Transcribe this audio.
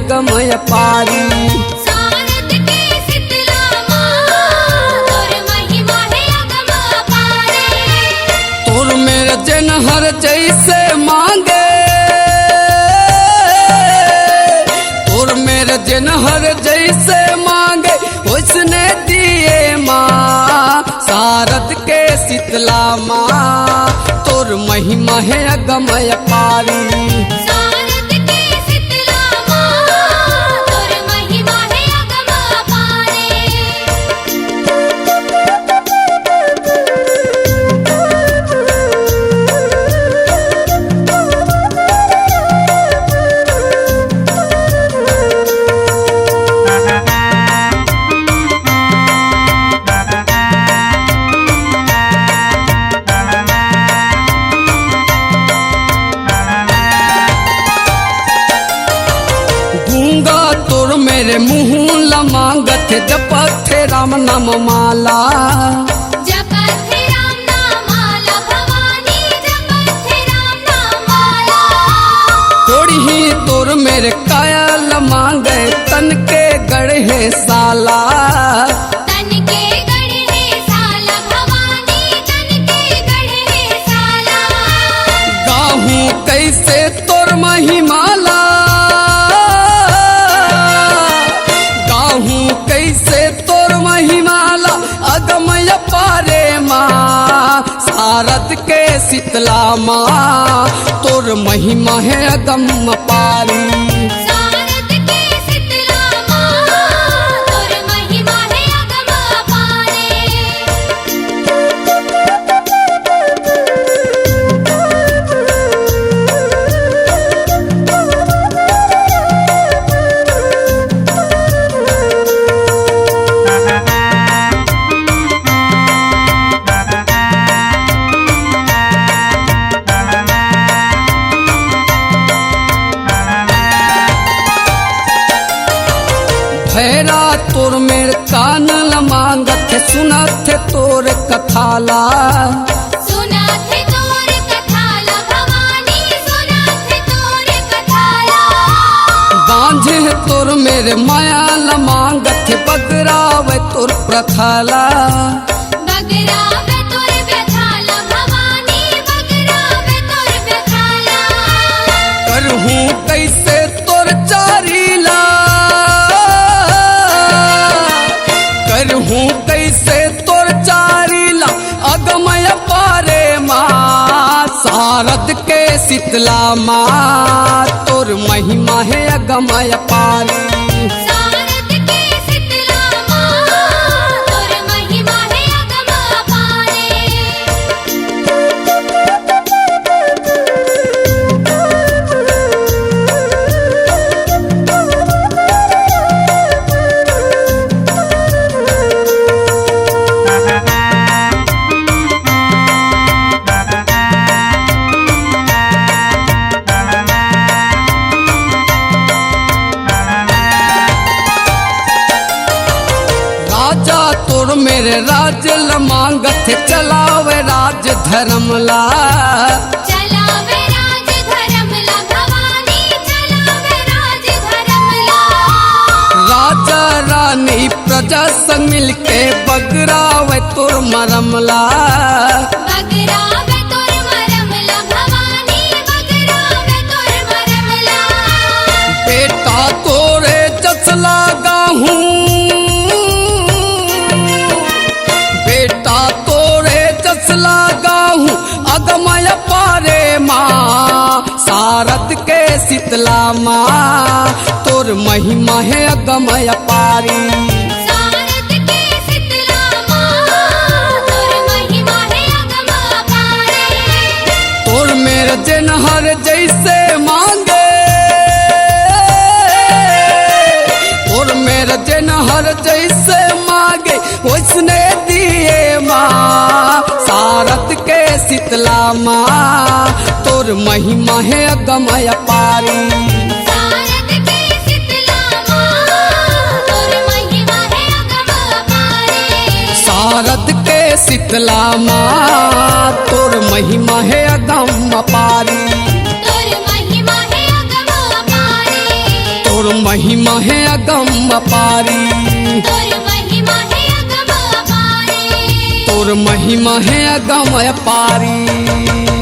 अगमय पारी। सारद के शीतला माँ तोर महिमा है अगम अपारे। तोर मेरे जन हर जैसे मांगे, तोर मेरे जन हर जैसे मांगे उसने दिए माँ। सारद के शीतला माँ तोर महिमा है अगमय पारी। सारद के शीतला माँ तोर महिमा है अगम अपारे। गूंगा तोर मेरे मुँह लमांगत जपत थे राम नाम माला। जपत थे राम नाम माला भवानी, जपत थे राम नाम माला। थोड़ी ही तोर मेरे काया लमांगे तन के गढ़े साला। तन के गढ़े साला भवानी, तन के गढ़े साला। गाहूँ कैसे तोर महिमाला, गाहूँ कैसे तोर महिमाला अगमय पारे माँ। सारद के शीतला माँ तोर महिमा है अगम पारी। सारद के शीतला माँ तोर महिमा है अगम अपारे। भैरा तोर मेरे कान लमांगत सुनत तोर कथाला। सुना थे तोर कथाला भवानी, सुना थे तोर कथाला। बांझे तोर मेरे माया लमांगत बगरावे तोर प्रथाला। बगरावे तोर व्यथाला भवानी, बगरावे तोर व्यथाला। करहूँ कैसे तोर चारीला, करहूँ कैसे तोर चारीला अगमय पारे माँ। सारद के शीतला माँ तोर महिमा है अगमय पारी। सारद के शीतला माँ तोर महिमा है अगम अपारे। राजा तोर मेरे राज लमांगत चलावे राज धर्मला। चलावे राज धर्मला भवानी, चलावे राज धर्मला। राजा रानी प्रजा संग मिलके बगरावे तोर मरमला। बगरावे तोर मरमला भवानी, बगरावे तोर मरमला। बेटा तोरे जसला गाहूँ, बेटा तोरे जसला गाहूँ अगमय पारे माँ। सारद के शीतला माँ तोर महिमा है अगमय पारी। सारद के शीतला माँ तोर महिमा है अगम अपारे। तोर मेरे जन हर जैसे मांगे, तोर मेरे जन हर जैसे मांगे उसने दिए माँ। सारद के शीतला माँ तोर महिमा है अगमय पारी। सारद के शीतला माँ तोर महिमा है अगम अपारे। सारद के शीतला माँ तोर महिमा है अगम पारी। तोर महिमा है अगम अपारे। तोर तोर महिमा है अगम अपारी, तोर महिमा है अगम अपारी, तोर महिमा है अगम अपारी।